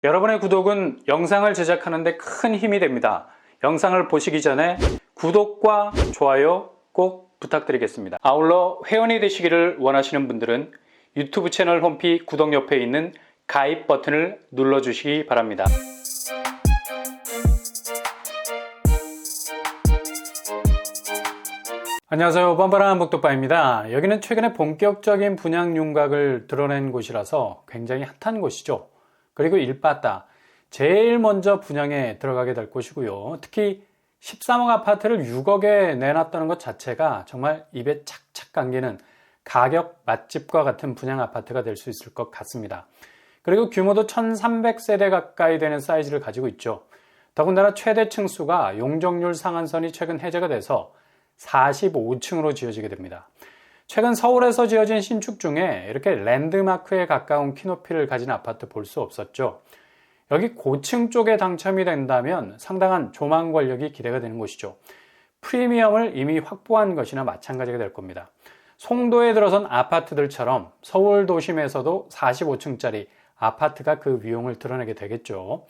여러분의 구독은 영상을 제작하는 데 큰 힘이 됩니다. 영상을 보시기 전에 구독과 좋아요 꼭 부탁드리겠습니다. 아울러 회원이 되시기를 원하시는 분들은 유튜브 채널 홈피 구독 옆에 있는 가입 버튼을 눌러주시기 바랍니다. 안녕하세요. 뻔뻔한 복덕바입니다. 여기는 최근에 본격적인 분양 윤곽을 드러낸 곳이라서 굉장히 핫한 곳이죠. 그리고 일바따 제일 먼저 분양에 들어가게 될 곳이고요. 특히 13억 아파트를 6억에 내놨다는 것 자체가 정말 입에 착착 감기는 가격 맛집과 같은 분양 아파트가 될 수 있을 것 같습니다. 그리고 규모도 1300세대 가까이 되는 사이즈를 가지고 있죠. 더군다나 최대 층수가 용적률 상한선이 최근 해제가 돼서 45층으로 지어지게 됩니다. 최근 서울에서 지어진 신축 중에 이렇게 랜드마크에 가까운 키높이를 가진 아파트 볼 수 없었죠. 여기 고층 쪽에 당첨이 된다면 상당한 조망 권력이 기대가 되는 곳이죠. 프리미엄을 이미 확보한 것이나 마찬가지가 될 겁니다. 송도에 들어선 아파트들처럼 서울 도심에서도 45층짜리 아파트가 그 위용을 드러내게 되겠죠.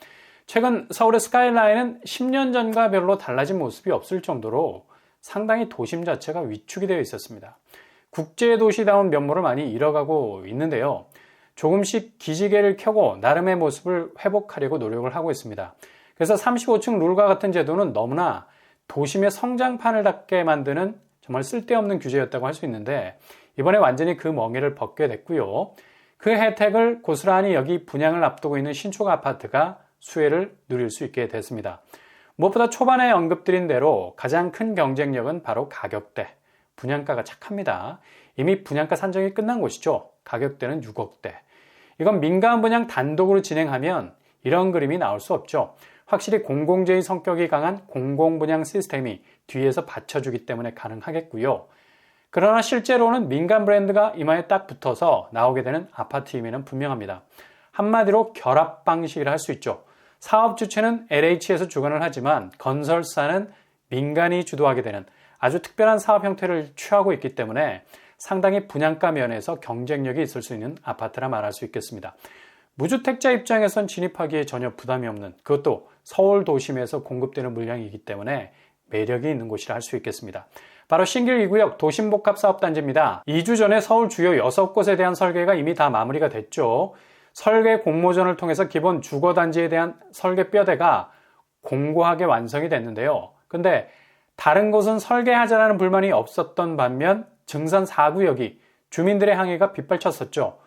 최근 서울의 스카이라인은 10년 전과 별로 달라진 모습이 없을 정도로 상당히 도심 자체가 위축이 되어 있었습니다. 국제도시다운 면모를 많이 잃어가고 있는데요. 조금씩 기지개를 켜고 나름의 모습을 회복하려고 노력을 하고 있습니다. 그래서 35층 룰과 같은 제도는 너무나 도심의 성장판을 닿게 만드는 정말 쓸데없는 규제였다고 할 수 있는데 이번에 완전히 그 멍에를 벗게 됐고요. 그 혜택을 고스란히 여기 분양을 앞두고 있는 신축 아파트가 수혜를 누릴 수 있게 됐습니다. 무엇보다 초반에 언급드린 대로 가장 큰 경쟁력은 바로 가격대. 분양가가 착합니다. 이미 분양가 산정이 끝난 곳이죠. 가격대는 6억대. 이건 민간 분양 단독으로 진행하면 이런 그림이 나올 수 없죠. 확실히 공공재의 성격이 강한 공공분양 시스템이 뒤에서 받쳐주기 때문에 가능하겠고요. 그러나 실제로는 민간 브랜드가 이마에 딱 붙어서 나오게 되는 아파트임에는 분명합니다. 한마디로 결합 방식이라 할 수 있죠. 사업 주체는 LH에서 주관을 하지만 건설사는 민간이 주도하게 되는 아주 특별한 사업 형태를 취하고 있기 때문에 상당히 분양가 면에서 경쟁력이 있을 수 있는 아파트라 말할 수 있겠습니다. 무주택자 입장에선 진입하기에 전혀 부담이 없는 그것도 서울 도심에서 공급되는 물량이기 때문에 매력이 있는 곳이라 할 수 있겠습니다. 바로 신길 2구역 도심복합사업단지입니다. 2주 전에 서울 주요 6곳에 대한 설계가 이미 다 마무리가 됐죠. 설계 공모전을 통해서 기본 주거단지에 대한 설계 뼈대가 공고하게 완성이 됐는데요. 근데 다른 곳은 설계하자라는 불만이 없었던 반면 증산 4구역이 주민들의 항의가 빗발쳤었죠.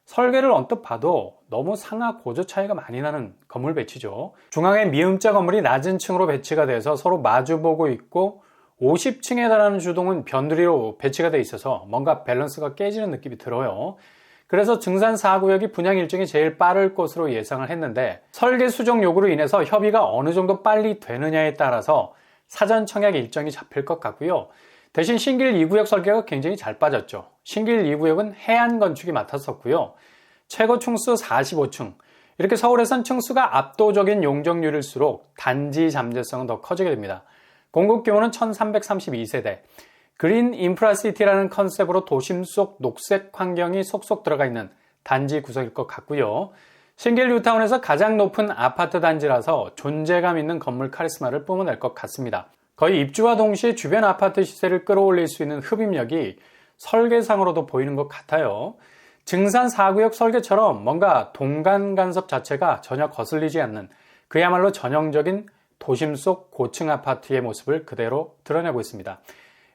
설계를 언뜻 봐도 너무 상하 고조 차이가 많이 나는 건물 배치죠. 중앙에 미음자 건물이 낮은 층으로 배치가 돼서 서로 마주보고 있고 50층에 달하는 주동은 변두리로 배치가 돼 있어서 뭔가 밸런스가 깨지는 느낌이 들어요. 그래서 증산 4구역이 분양 일정이 제일 빠를 것으로 예상을 했는데 설계 수정 요구로 인해서 협의가 어느 정도 빨리 되느냐에 따라서 사전 청약 일정이 잡힐 것 같고요. 대신 신길 2구역 설계가 굉장히 잘 빠졌죠. 신길 2구역은 해안건축이 맡았었고요. 최고 층수 45층. 이렇게 서울에선 층수가 압도적인 용적률일수록 단지 잠재성은 더 커지게 됩니다. 공급 규모는 1332세대. 그린 인프라시티라는 컨셉으로 도심 속 녹색 환경이 속속 들어가 있는 단지 구석일 것 같고요. 신길 뉴타운에서 가장 높은 아파트 단지라서 존재감 있는 건물 카리스마를 뿜어낼 것 같습니다. 거의 입주와 동시에 주변 아파트 시세를 끌어올릴 수 있는 흡입력이 설계상으로도 보이는 것 같아요. 증산 4구역 설계처럼 뭔가 동간 간섭 자체가 전혀 거슬리지 않는 그야말로 전형적인 도심 속 고층 아파트의 모습을 그대로 드러내고 있습니다.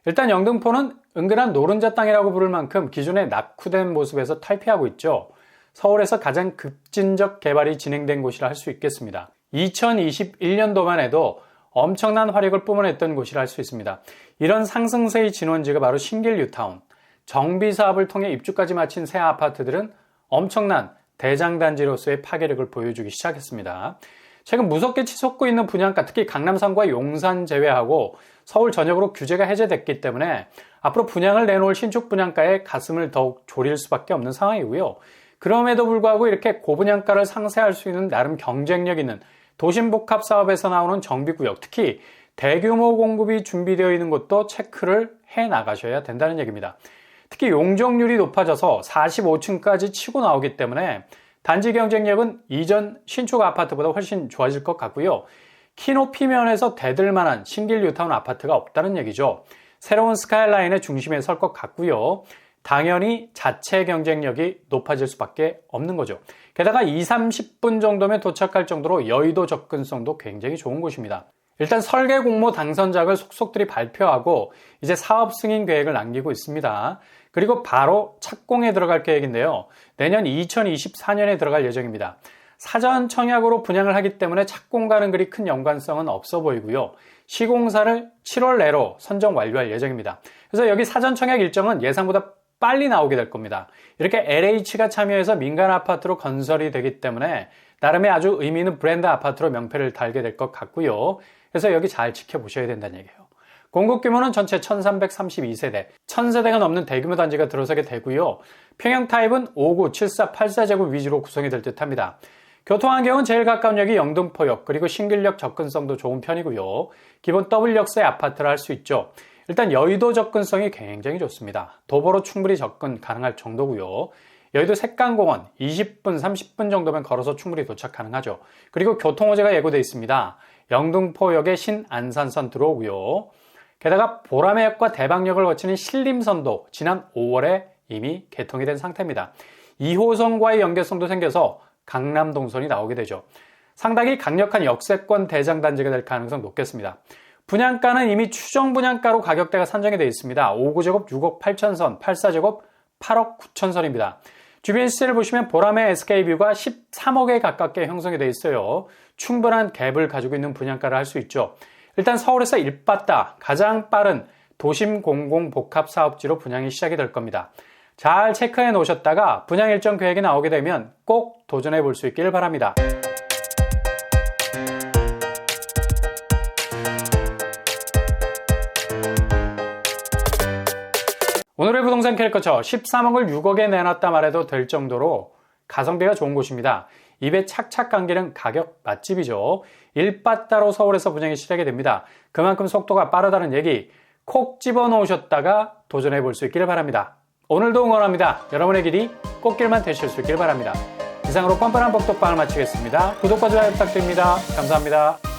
일단 영등포는 은근한 노른자 땅이라고 부를 만큼 기존의 낙후된 모습에서 탈피하고 있죠. 서울에서 가장 급진적 개발이 진행된 곳이라 할 수 있겠습니다. 2021년도만 해도 엄청난 화력을 뿜어냈던 곳이라 할 수 있습니다. 이런 상승세의 진원지가 바로 신길 뉴타운. 정비 사업을 통해 입주까지 마친 새 아파트들은 엄청난 대장단지로서의 파괴력을 보여주기 시작했습니다. 최근 무섭게 치솟고 있는 분양가, 특히 강남선과 용산 제외하고 서울 전역으로 규제가 해제됐기 때문에 앞으로 분양을 내놓을 신축 분양가에 가슴을 더욱 졸일 수밖에 없는 상황이고요. 그럼에도 불구하고 이렇게 고분양가를 상쇄할 수 있는 나름 경쟁력 있는 도심복합 사업에서 나오는 정비구역, 특히 대규모 공급이 준비되어 있는 곳도 체크를 해 나가셔야 된다는 얘기입니다. 특히 용적률이 높아져서 45층까지 치고 나오기 때문에 단지 경쟁력은 이전 신축 아파트보다 훨씬 좋아질 것 같고요. 키높이 면에서 대들 만한 신길 뉴타운 아파트가 없다는 얘기죠. 새로운 스카이라인의 중심에 설 것 같고요. 당연히 자체 경쟁력이 높아질 수밖에 없는 거죠. 게다가 20-30분 정도면 도착할 정도로 여의도 접근성도 굉장히 좋은 곳입니다. 일단 설계 공모 당선작을 속속들이 발표하고 이제 사업 승인 계획을 남기고 있습니다. 그리고 바로 착공에 들어갈 계획인데요. 내년 2024년에 들어갈 예정입니다. 사전 청약으로 분양을 하기 때문에 착공과는 그리 큰 연관성은 없어 보이고요. 시공사를 7월 내로 선정 완료할 예정입니다. 그래서 여기 사전 청약 일정은 예상보다 빨리 나오게 될 겁니다. 이렇게 LH가 참여해서 민간 아파트로 건설이 되기 때문에 나름의 아주 의미 있는 브랜드 아파트로 명패를 달게 될 것 같고요. 그래서 여기 잘 지켜보셔야 된다는 얘기예요. 공급 규모는 전체 1332세대, 1000세대가 넘는 대규모 단지가 들어서게 되고요. 평형 타입은 5구, 74, 84제곱 위주로 구성이 될 듯합니다. 교통환경은 제일 가까운 역이 영등포역, 그리고 신길역 접근성도 좋은 편이고요. 기본 W역세 아파트를 할 수 있죠. 일단 여의도 접근성이 굉장히 좋습니다. 도보로 충분히 접근 가능할 정도고요. 여의도 색강공원 20분, 30분 정도면 걸어서 충분히 도착 가능하죠. 그리고 교통호재가 예고되어 있습니다. 영등포역에 신안산선 들어오고요. 게다가 보라매역과 대방역을 거치는 신림선도 지난 5월에 이미 개통이 된 상태입니다. 2호선과의 연계성도 생겨서 강남 동선이 나오게 되죠. 상당히 강력한 역세권 대장단지가 될 가능성 높겠습니다. 분양가는 이미 추정 분양가로 가격대가 산정이 되어 있습니다. 5구제곱 6억 8천선, 84제곱 8억 9천선입니다. 주변 시세를 보시면 보라매 SK뷰가 13억에 가깝게 형성이 되어 있어요. 충분한 갭을 가지고 있는 분양가를 할 수 있죠. 일단 서울에서 일받다 가장 빠른 도심 공공 복합 사업지로 분양이 시작이 될 겁니다. 잘 체크해 놓으셨다가 분양 일정 계획이 나오게 되면 꼭 도전해 볼 수 있길 바랍니다. 오늘의 부동산 캐릭터처 13억을 6억에 내놨다 말해도 될 정도로 가성비가 좋은 곳입니다. 입에 착착 감기는 가격 맛집이죠. 일바따로 서울에서 분양이 시작이 됩니다. 그만큼 속도가 빠르다는 얘기 콕 집어넣으셨다가 도전해 볼 수 있기를 바랍니다. 오늘도 응원합니다. 여러분의 길이 꽃길만 되실 수 있길 바랍니다. 이상으로 뻔뻔한 복덕방을 마치겠습니다. 구독과 좋아요 부탁드립니다. 감사합니다.